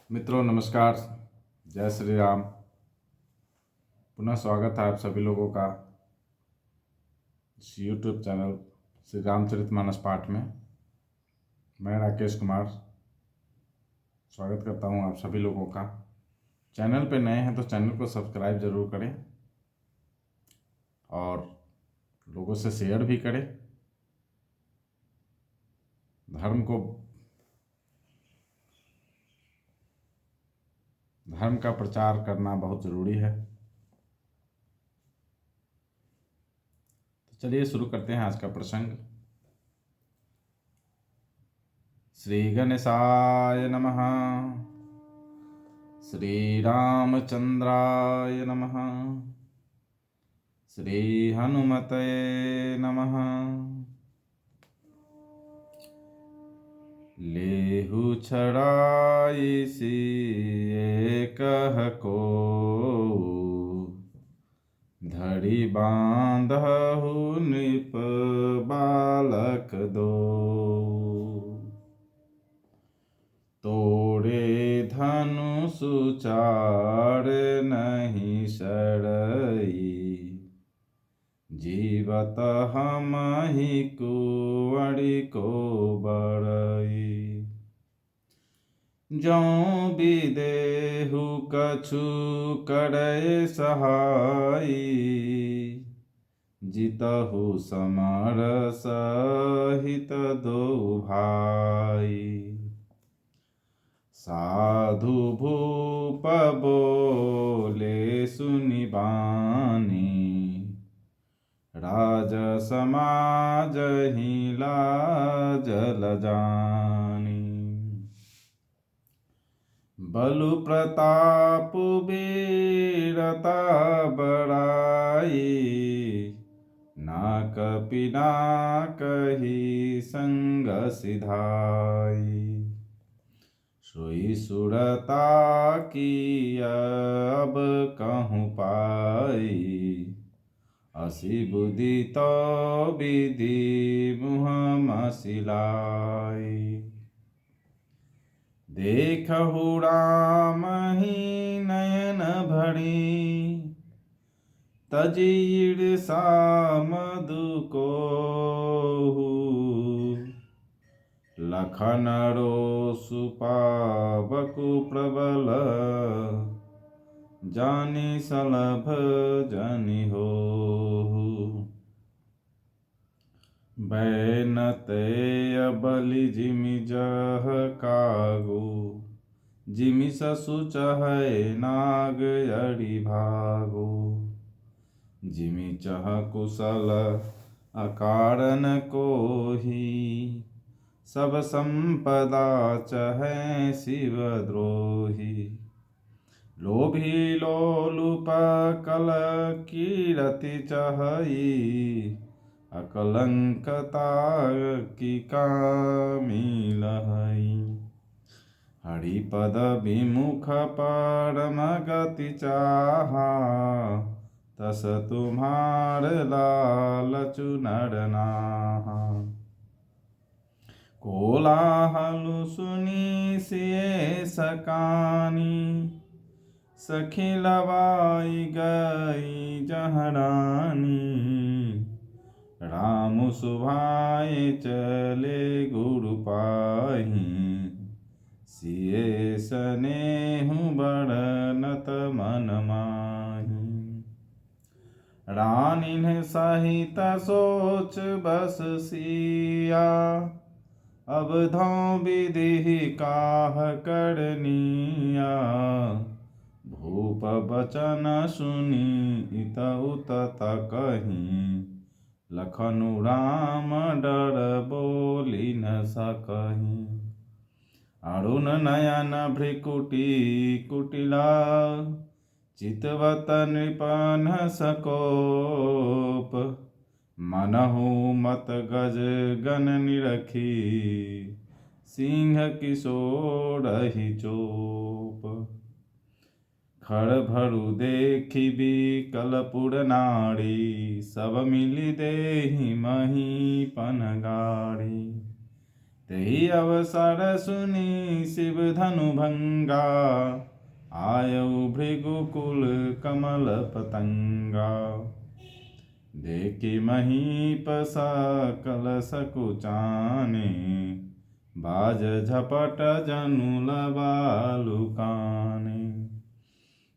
मित्रों नमस्कार। जय श्री राम। पुनः स्वागत है आप सभी लोगों का इस यूट्यूब चैनल श्री रामचरितमानस पाठ में। मैं राकेश कुमार स्वागत करता हूं आप सभी लोगों का। चैनल पे नए हैं तो चैनल को सब्सक्राइब ज़रूर करें और लोगों से शेयर भी करें। धर्म का प्रचार करना बहुत ज़रूरी है। तो चलिए शुरू करते हैं आज का प्रसंग। श्री गणेशाय नमः। श्री रामचंद्राय नमः। श्री हनुमते नमः। लेहु छड़ाई सिए कह को, धड़ी बांधहु नृप बालक दो। तोड़े धनुषु चार नहीं सड़ई, जीवत हमहि कुंवरी को बड़ई। जौं विदेहु कछु करय सहाई, जितहु समर सहित दो भाई। साधु भूप बोले सुनि बानी, राज समाज ही लाज ल जानी। बलु प्रताप वीरता बड़ाई, ना कपि ना कही संग सिधाई। सोई सुरता की अब कहूँ पाई, असी बुद्धि तो विधि मुँह मसिलाई। देखहु राम ही नयन भरी, तजी ईर्षा मधु कोहू। लखन रोषु पावकु प्रबल, जानि सलभ जनि होहु। बैनते बलि जिमि जह कागु, जिमि ससु चहै नाग अरि भागु। जिमि चह कुशल अकारण कोही, सब संपदा चहै शिव द्रोही। लोभी लोलुप कल कीरति चहई, अकलंकता की कामी लहई। हरिपद विमुख परम गति चाहा, तस तुम्हार लालचु नर नाहा। कोलाहल सुनी सिए सकानी, सखी लवाई गई जहरानी। राम सुभाए चले गुरु पाही, सिए सनेहु बड़नत मन माही। रानिन सहित सोच बस सिया, अब धौं विधि काह करनिया। भूप बचन सुनी इतउ तत कहीं, लखनु राम डर बोली न सकहीं। अरुण नयन भ्रिकुटी कुटिला, चितवत नृपन सकोप। मनहु मत गज गन निरखी, सिंह किशोरहि चोप। खड़ भरु देखी बिकलपुर नारी, सब मिली देहि मही पन गाड़ी। तेहि अवसर सुनी शिव धनु भंगा, आयउ भृगुकुल कमल पतंगा। देखि महीप सकल सकुचाने, बाज झपट जनु लबालुकाने।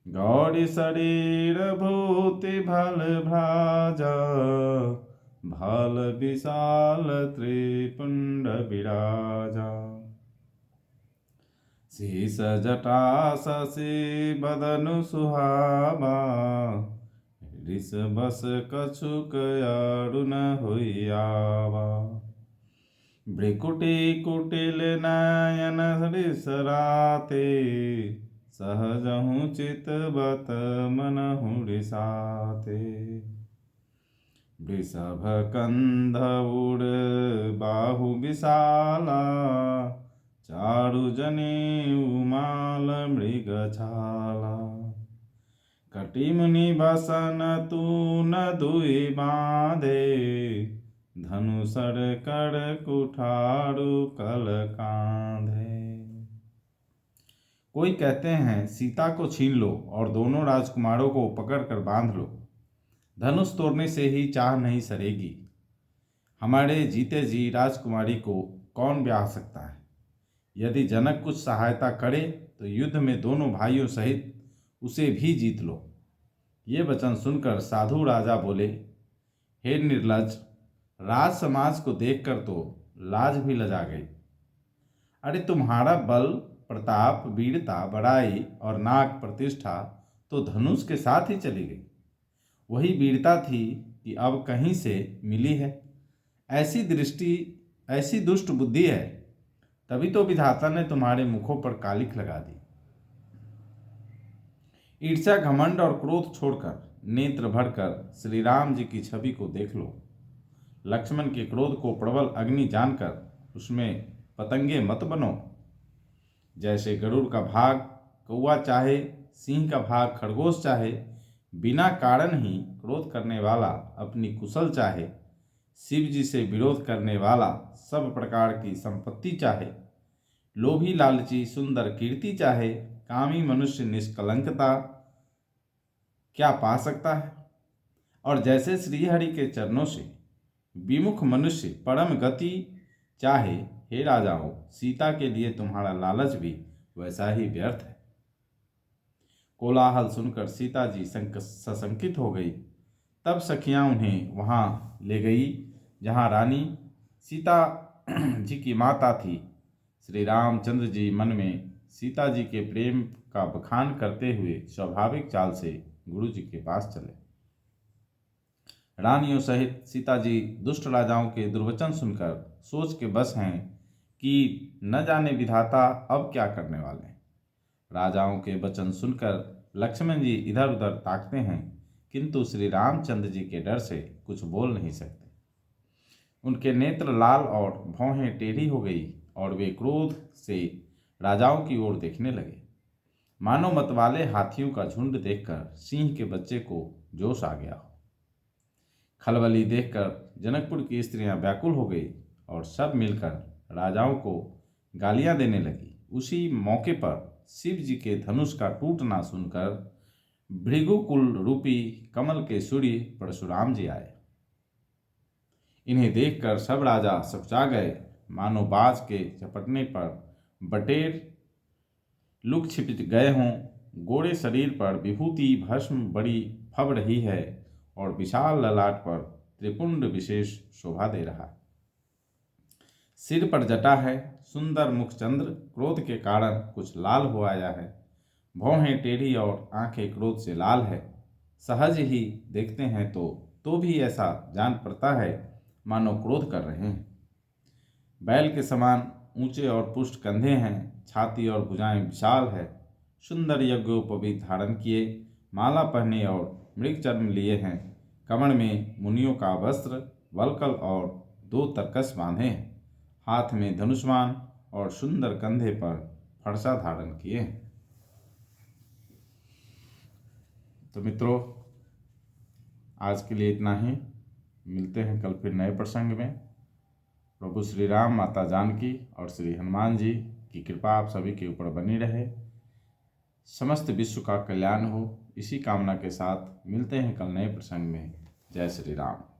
गौरी शरीर भूति भल भ्राजा, भाल विशाल त्रिपुंड विराजा। शीस जटा शशि बदनु सुहावा, ऋष बस कछुक अरुण होइआवा। भ्रिकुटी कुटिल नयन रिसराते, सहजहु चितवत मनहु रिसाते। वृषभ कंध उड़ बाहु विशाला, चारु जनेऊ माल मृग छाला। कटि मुनि बसन तून दुई बांधे, धनुषर कर कुठारु कल कांधे। कोई कहते हैं सीता को छीन लो और दोनों राजकुमारों को पकड़कर बांध लो, धनुष तोड़ने से ही चाह नहीं सरेगी। हमारे जीते जी राजकुमारी को कौन ब्याह सकता है। यदि जनक कुछ सहायता करे तो युद्ध में दोनों भाइयों सहित उसे भी जीत लो। ये वचन सुनकर साधु राजा बोले, हे निर्लज, राज समाज को देखकर तो लाज भी लजा गई। अरे तुम्हारा बल प्रताप वीरता बड़ाई और नाक प्रतिष्ठा तो धनुष के साथ ही चली गई। वही वीरता थी कि अब कहीं से मिली है। ऐसी दृष्टि ऐसी दुष्ट बुद्धि है, तभी तो विधाता ने तुम्हारे मुखों पर कालिख लगा दी। ईर्ष्या घमंड और क्रोध छोड़कर नेत्र भरकर श्री राम जी की छवि को देख लो। लक्ष्मण के क्रोध को प्रबल अग्नि जानकर उसमें पतंगे मत बनो। जैसे गरुड़ का भाग कौवा चाहे, सिंह का भाग खरगोश चाहे, बिना कारण ही क्रोध करने वाला अपनी कुशल चाहे, शिव जी से विरोध करने वाला सब प्रकार की संपत्ति चाहे, लोभी लालची सुंदर कीर्ति चाहे, कामी मनुष्य निष्कलंकता क्या पा सकता है। और जैसे श्रीहरि के चरणों से विमुख मनुष्य परम गति चाहे, हे राजाओं, सीता के लिए तुम्हारा लालच भी वैसा ही व्यर्थ है। कोलाहल सुनकर सीता जी सशंकित हो गई। तब सखियां उन्हें वहां ले गई जहां रानी सीता जी की माता थी। श्री रामचंद्र जी मन में सीता जी के प्रेम का बखान करते हुए स्वाभाविक चाल से गुरु जी के पास चले। रानियों सहित सीता जी दुष्ट राजाओं के दुर्वचन सुनकर सोच के बस हैं कि न जाने विधाता अब क्या करने वाले। राजाओं के वचन सुनकर लक्ष्मण जी इधर उधर ताकते हैं, किंतु श्री रामचंद्र जी के डर से कुछ बोल नहीं सकते। उनके नेत्र लाल और भौहें टेढ़ी हो गई और वे क्रोध से राजाओं की ओर देखने लगे। मानो मतवाले हाथियों का झुंड देखकर सिंह के बच्चे को जोश आ गया हो। खलबली देखकर जनकपुर की स्त्रियां व्याकुल हो गई और सब मिलकर राजाओं को गालियां देने लगी। उसी मौके पर शिव जी के धनुष का टूटना सुनकर भृगुकुल रूपी कमल के सूर्य परशुराम जी आए। इन्हें देखकर सब राजा सकुचा गए, मानो बाज के झपटने पर बटेर लुक छिप गए हों। गोरे शरीर पर विभूति भस्म बड़ी फब रही है और विशाल ललाट पर त्रिपुंड विशेष शोभा दे रहा है। सिर पर जटा है, सुंदर मुखचंद्र क्रोध के कारण कुछ लाल हो आया है। भौहें टेढ़ी और आंखें क्रोध से लाल है। सहज ही देखते हैं तो भी ऐसा जान पड़ता है मानो क्रोध कर रहे हैं। बैल के समान ऊंचे और पुष्ट कंधे हैं, छाती और भुजाएं विशाल है। सुंदर यज्ञोपवीत धारण किए, माला पहने और मृग चर्म लिए हैं। कमर में मुनियों का वस्त्र, वलकल और 2 तरकस बांधे हैं। हाथ में धनुष्मान और सुंदर कंधे पर फरसा धारण किए हैं। तो मित्रों, आज के लिए इतना ही। मिलते हैं कल फिर नए प्रसंग में। प्रभु श्री राम, माता जानकी और श्री हनुमान जी की कृपा आप सभी के ऊपर बनी रहे। समस्त विश्व का कल्याण हो, इसी कामना के साथ मिलते हैं कल नए प्रसंग में। जय श्री राम।